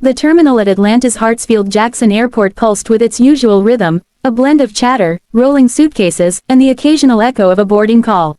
The terminal at Atlanta's Hartsfield-Jackson Airport pulsed with its usual rhythm, a blend of chatter, rolling suitcases, and the occasional echo of a boarding call.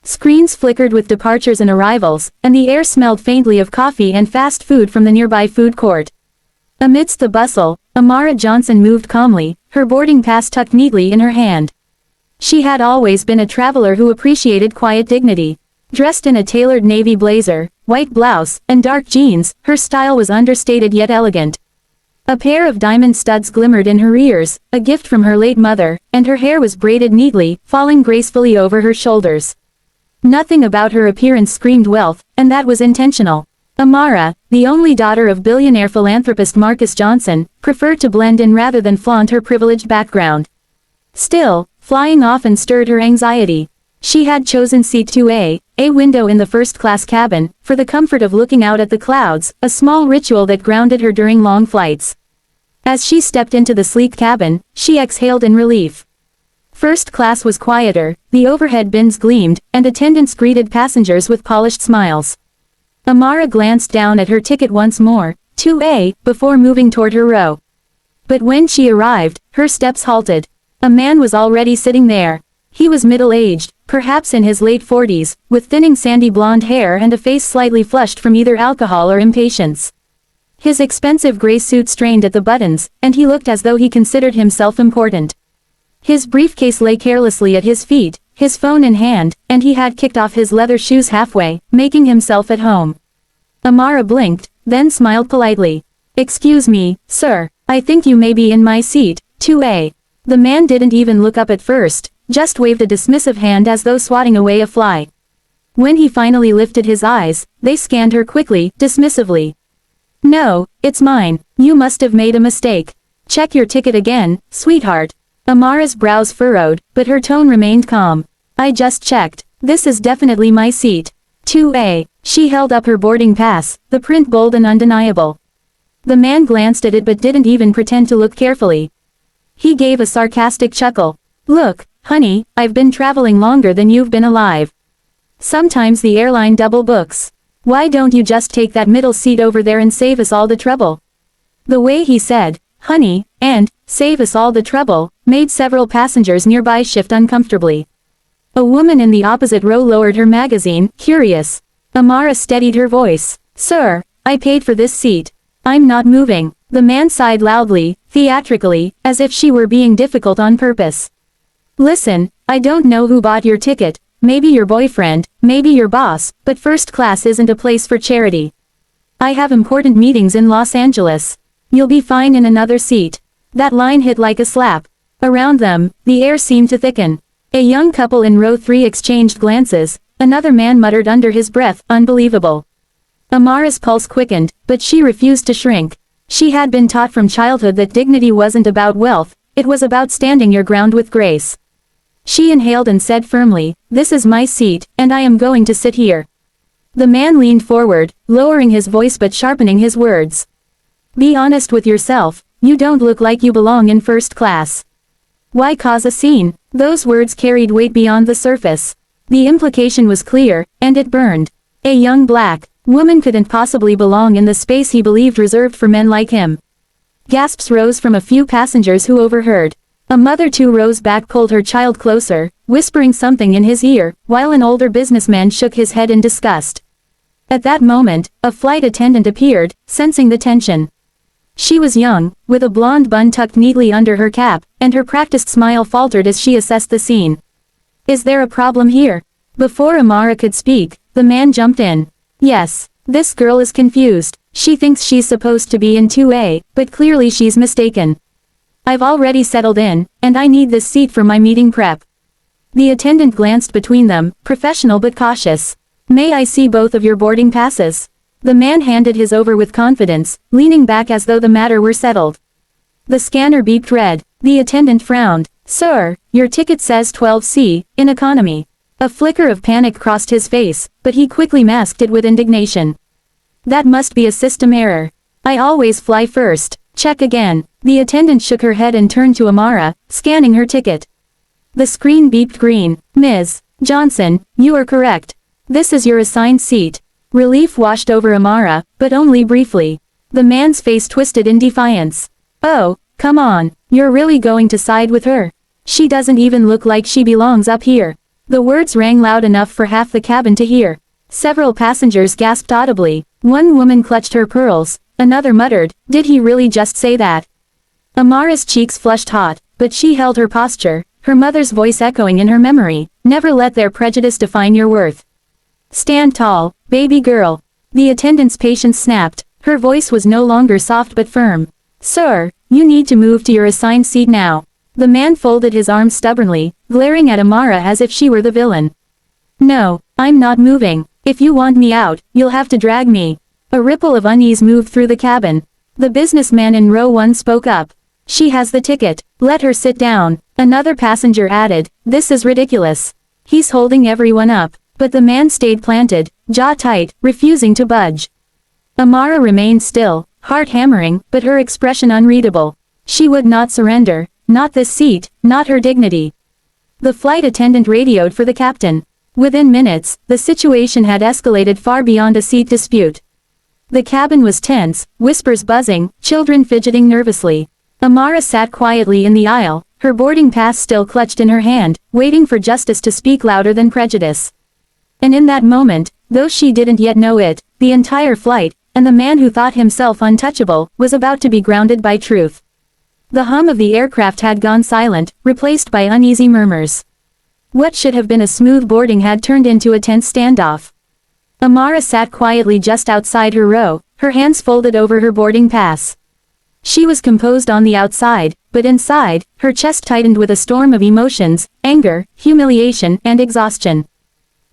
Screens flickered with departures and arrivals, and the air smelled faintly of coffee and fast food from the nearby food court. Amidst the bustle, Amara Johnson moved calmly, her boarding pass tucked neatly in her hand. She had always been a traveler who appreciated quiet dignity. Dressed in a tailored navy blazer, white blouse, and dark jeans, her style was understated yet elegant. A pair of diamond studs glimmered in her ears, a gift from her late mother, and her hair was braided neatly, falling gracefully over her shoulders. Nothing about her appearance screamed wealth, and that was intentional. Amara, the only daughter of billionaire philanthropist Marcus Johnson, preferred to blend in rather than flaunt her privileged background. Still, flying often stirred her anxiety. She had chosen seat 2A, a window in the first-class cabin, for the comfort of looking out at the clouds, a small ritual that grounded her during long flights. As she stepped into the sleek cabin, she exhaled in relief. First class was quieter, the overhead bins gleamed, and attendants greeted passengers with polished smiles. Amara glanced down at her ticket once more, 2A, before moving toward her row. But when she arrived, her steps halted. A man was already sitting there. He was middle-aged, perhaps in his late 40s, with thinning sandy blonde hair and a face slightly flushed from either alcohol or impatience. His expensive gray suit strained at the buttons, and he looked as though he considered himself important. His briefcase lay carelessly at his feet, his phone in hand, and he had kicked off his leather shoes halfway, making himself at home. Amara blinked, then smiled politely. "Excuse me, sir, I think you may be in my seat, 2A. The man didn't even look up at first, just waved a dismissive hand as though swatting away a fly. When he finally lifted his eyes, they scanned her quickly, dismissively. "No, it's mine. You must have made a mistake. Check your ticket again, sweetheart." Amara's brows furrowed, but her tone remained calm. "I just checked. This is definitely my seat. 2A. She held up her boarding pass, the print bold and undeniable. The man glanced at it but didn't even pretend to look carefully. He gave a sarcastic chuckle. "Look, honey, I've been traveling longer than you've been alive. Sometimes the airline double books. Why don't you just take that middle seat over there and save us all the trouble?" The way he said, "honey," and "save us all the trouble," made several passengers nearby shift uncomfortably. A woman in the opposite row lowered her magazine, curious. Amara steadied her voice. "Sir, I paid for this seat. I'm not moving." The man sighed loudly, theatrically, as if she were being difficult on purpose. "Listen, I don't know who bought your ticket, maybe your boyfriend, maybe your boss, but first class isn't a place for charity. I have important meetings in Los Angeles. You'll be fine in another seat." That line hit like a slap. Around them, the air seemed to thicken. A young couple in row 3 exchanged glances, another man muttered under his breath, "Unbelievable." Amara's pulse quickened, but she refused to shrink. She had been taught from childhood that dignity wasn't about wealth, it was about standing your ground with grace. She inhaled and said firmly, "This is my seat, and I am going to sit here." The man leaned forward, lowering his voice but sharpening his words. "Be honest with yourself, you don't look like you belong in first class. Why cause a scene?" Those words carried weight beyond the surface. The implication was clear, and it burned. A young black woman couldn't possibly belong in the space he believed reserved for men like him. Gasps rose from a few passengers who overheard. A mother 2 rows back pulled her child closer, whispering something in his ear, while an older businessman shook his head in disgust. At that moment, a flight attendant appeared, sensing the tension. She was young, with a blonde bun tucked neatly under her cap, and her practiced smile faltered as she assessed the scene. "Is there a problem here?" Before Amara could speak, the man jumped in. "Yes, this girl is confused. She thinks she's supposed to be in 2A, but clearly she's mistaken. I've already settled in, and I need this seat for my meeting prep." The attendant glanced between them, professional but cautious. "May I see both of your boarding passes?" The man handed his over with confidence, leaning back as though the matter were settled. The scanner beeped red. The attendant frowned. "Sir, your ticket says 12C, in economy." A flicker of panic crossed his face, but he quickly masked it with indignation. "That must be a system error. I always fly first. Check again." The attendant shook her head and turned to Amara, scanning her ticket. The screen beeped green. "Ms. Johnson, you are correct. This is your assigned seat." Relief washed over Amara, but only briefly. The man's face twisted in defiance. Oh, come on, you're really going to side with her? She doesn't even look like she belongs up here. The words rang loud enough for half the cabin to hear. Several passengers gasped audibly. One woman clutched her pearls. Another muttered, "Did he really just say that?" Amara's cheeks flushed hot, but she held her posture, her mother's voice echoing in her memory. Never let their prejudice define your worth. Stand tall, baby girl. The attendant's patience snapped. Her voice was no longer soft but firm. Sir, you need to move to your assigned seat now. The man folded his arms stubbornly, glaring at Amara as if she were the villain. No, I'm not moving. If you want me out, you'll have to drag me. A ripple of unease moved through the cabin. The businessman in row 1 spoke up. She has the ticket. Let her sit down. Another passenger added, this is ridiculous. He's holding everyone up. But the man stayed planted, jaw tight, refusing to budge. Amara remained still, heart hammering, but her expression unreadable. She would not surrender, not this seat, not her dignity. The flight attendant radioed for the captain. Within minutes, the situation had escalated far beyond a seat dispute. The cabin was tense, whispers buzzing, children fidgeting nervously. Amara sat quietly in the aisle, her boarding pass still clutched in her hand, waiting for justice to speak louder than prejudice. And in that moment, though she didn't yet know it, the entire flight, and the man who thought himself untouchable, was about to be grounded by truth. The hum of the aircraft had gone silent, replaced by uneasy murmurs. What should have been a smooth boarding had turned into a tense standoff. Amara sat quietly just outside her row, her hands folded over her boarding pass. She was composed on the outside, but inside, her chest tightened with a storm of emotions, anger, humiliation, and exhaustion.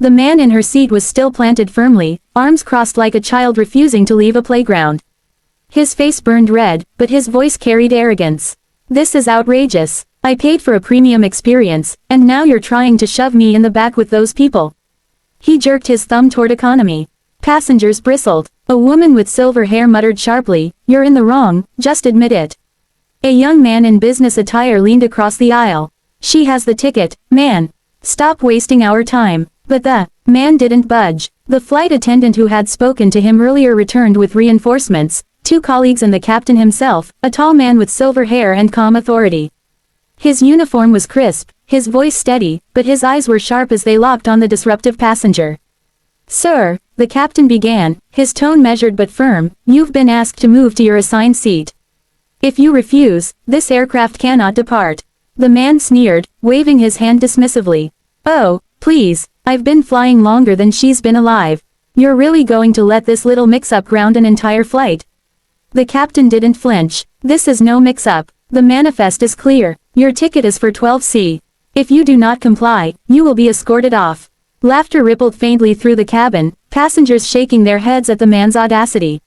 The man in her seat was still planted firmly, arms crossed like a child refusing to leave a playground. His face burned red, but his voice carried arrogance. This is outrageous. I paid for a premium experience, and now you're trying to shove me in the back with those people. He jerked his thumb toward economy. Passengers bristled. A woman with silver hair muttered sharply, "You're in the wrong, just admit it." A young man in business attire leaned across the aisle. "She has the ticket, man. Stop wasting our time." But the man didn't budge. The flight attendant who had spoken to him earlier returned with reinforcements, 2 colleagues and the captain himself, a tall man with silver hair and calm authority. His uniform was crisp, his voice steady, but his eyes were sharp as they locked on the disruptive passenger. "Sir," the captain began, his tone measured but firm, "you've been asked to move to your assigned seat. If you refuse, this aircraft cannot depart." The man sneered, waving his hand dismissively. "Oh, please, I've been flying longer than she's been alive. You're really going to let this little mix-up ground an entire flight?" The captain didn't flinch. "This is no mix-up. The manifest is clear. Your ticket is for 12C. If you do not comply, you will be escorted off." Laughter rippled faintly through the cabin, passengers shaking their heads at the man's audacity.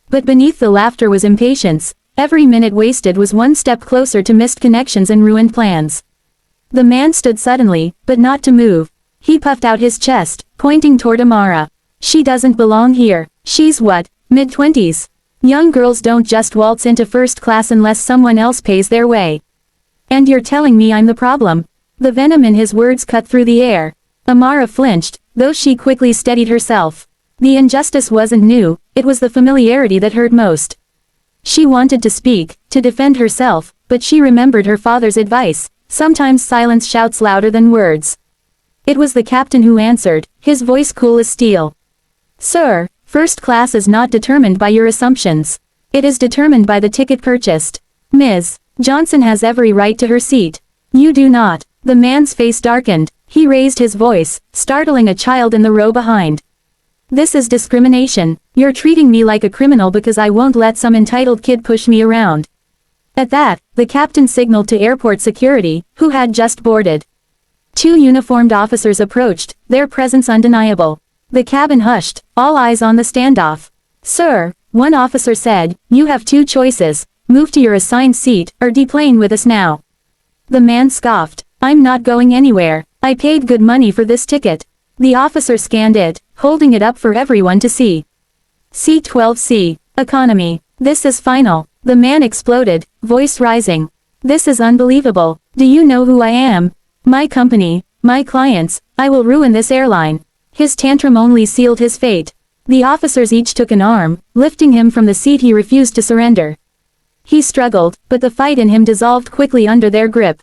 But beneath the laughter was impatience. Every minute wasted was one step closer to missed connections and ruined plans. The man stood suddenly, but not to move. He puffed out his chest, pointing toward Amara. "She doesn't belong here. She's what, mid-20s? Young girls don't just waltz into first class unless someone else pays their way. And you're telling me I'm the problem?" The venom in his words cut through the air. Amara flinched, though she quickly steadied herself. The injustice wasn't new, it was the familiarity that hurt most. She wanted to speak, to defend herself, but she remembered her father's advice, sometimes silence shouts louder than words. It was the captain who answered, his voice cool as steel. "Sir, first class is not determined by your assumptions. It is determined by the ticket purchased. Ms. Johnson has every right to her seat. You do not." The man's face darkened. He raised his voice, startling a child in the row behind. "This is discrimination. You're treating me like a criminal because I won't let some entitled kid push me around." At that, the captain signaled to airport security, who had just boarded. 2 uniformed officers approached, their presence undeniable. The cabin hushed, all eyes on the standoff. "Sir," one officer said, "you have 2 choices, move to your assigned seat, or deplane with us now." The man scoffed, "I'm not going anywhere. I paid good money for this ticket." The officer scanned it, holding it up for everyone to see. "Seat 12C, economy. This is final." The man exploded, voice rising. "This is unbelievable. Do you know who I am? My company, my clients, I will ruin this airline." His tantrum only sealed his fate. The officers each took an arm, lifting him from the seat. He refused to surrender. He struggled, but the fight in him dissolved quickly under their grip.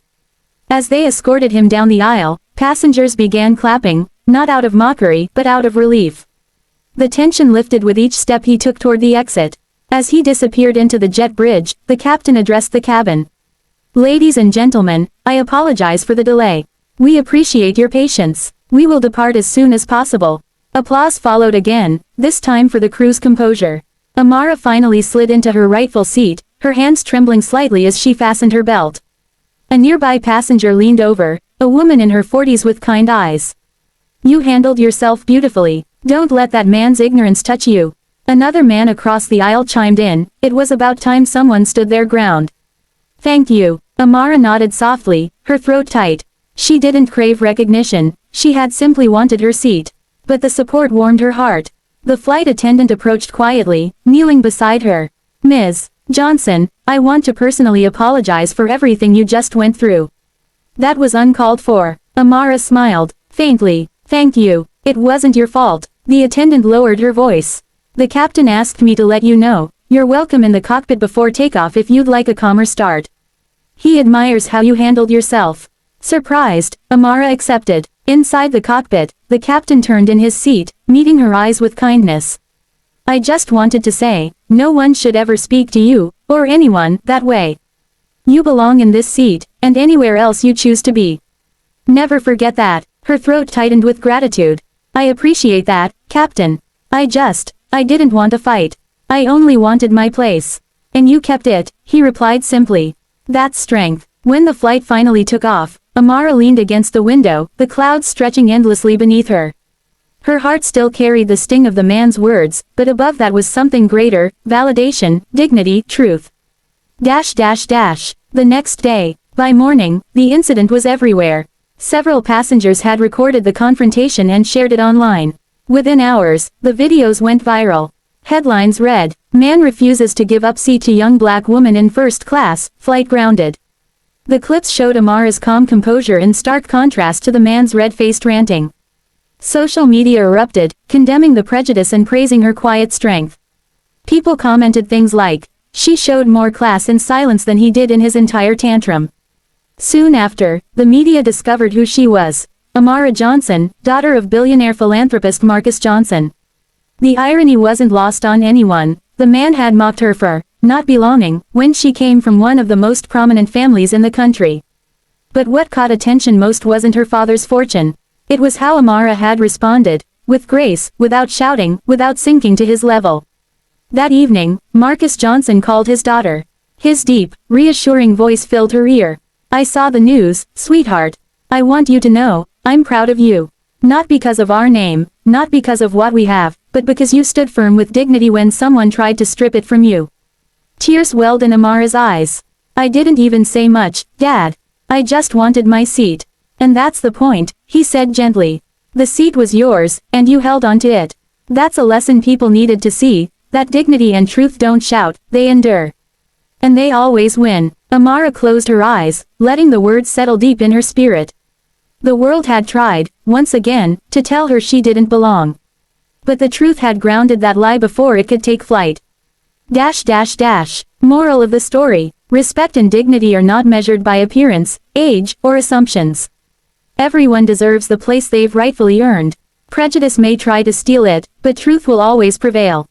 As they escorted him down the aisle, passengers began clapping, not out of mockery, but out of relief. The tension lifted with each step he took toward the exit. As he disappeared into the jet bridge, the captain addressed the cabin. "Ladies and gentlemen, I apologize for the delay. We appreciate your patience. We will depart as soon as possible." Applause followed again, this time for the crew's composure. Amara finally slid into her rightful seat, her hands trembling slightly as she fastened her belt. A nearby passenger leaned over, a woman in her 40s with kind eyes. "You handled yourself beautifully. Don't let that man's ignorance touch you." Another man across the aisle chimed in, "It was about time someone stood their ground." "Thank you." Amara nodded softly, her throat tight. She didn't crave recognition, she had simply wanted her seat. But the support warmed her heart. The flight attendant approached quietly, kneeling beside her. "Ms. Johnson, I want to personally apologize for everything you just went through. That was uncalled for." Amara smiled, faintly. "Thank you. It wasn't your fault." The attendant lowered her voice. "The captain asked me to let you know, you're welcome in the cockpit before takeoff if you'd like a calmer start. He admires how you handled yourself." Surprised, Amara accepted. Inside the cockpit, the captain turned in his seat, meeting her eyes with kindness. "I just wanted to say, no one should ever speak to you, or anyone, that way. You belong in this seat, and anywhere else you choose to be. Never forget that." Her throat tightened with gratitude. "I appreciate that, Captain. I didn't want to fight. I only wanted my place. And you kept it," he replied simply. "That's strength." When the flight finally took off, Amara leaned against the window, the clouds stretching endlessly beneath her. Her heart still carried the sting of the man's words, but above that was something greater: validation, dignity, truth. The next day. By morning, the incident was everywhere. Several passengers had recorded the confrontation and shared it online. Within hours, the videos went viral. Headlines read, "Man refuses to give up seat to young black woman in first class, flight grounded." The clips showed Amara's calm composure in stark contrast to the man's red-faced ranting. Social media erupted, condemning the prejudice and praising her quiet strength. People commented things like, "She showed more class in silence than he did in his entire tantrum." Soon after, the media discovered who she was: Amara Johnson, daughter of billionaire philanthropist Marcus Johnson. The irony wasn't lost on anyone. The man had mocked her for not belonging when she came from one of the most prominent families in the country. But what caught attention most wasn't her father's fortune. It was how Amara had responded, with grace, without shouting, without sinking to his level. That evening, Marcus Johnson called his daughter. His deep, reassuring voice filled her ear. "I saw the news, sweetheart. I want you to know, I'm proud of you. Not because of our name, not because of what we have, but because you stood firm with dignity when someone tried to strip it from you." Tears welled in Amara's eyes. "I didn't even say much, Dad. I just wanted my seat. And that's the point," he said gently. "The seat was yours, and you held on to it. That's a lesson people needed to see, that dignity and truth don't shout, they endure. And they always win." Amara closed her eyes, letting the words settle deep in her spirit. The world had tried, once again, to tell her she didn't belong. But the truth had grounded that lie before it could take flight. Moral of the story: respect and dignity are not measured by appearance, age, or assumptions. Everyone deserves the place they've rightfully earned. Prejudice may try to steal it, but truth will always prevail.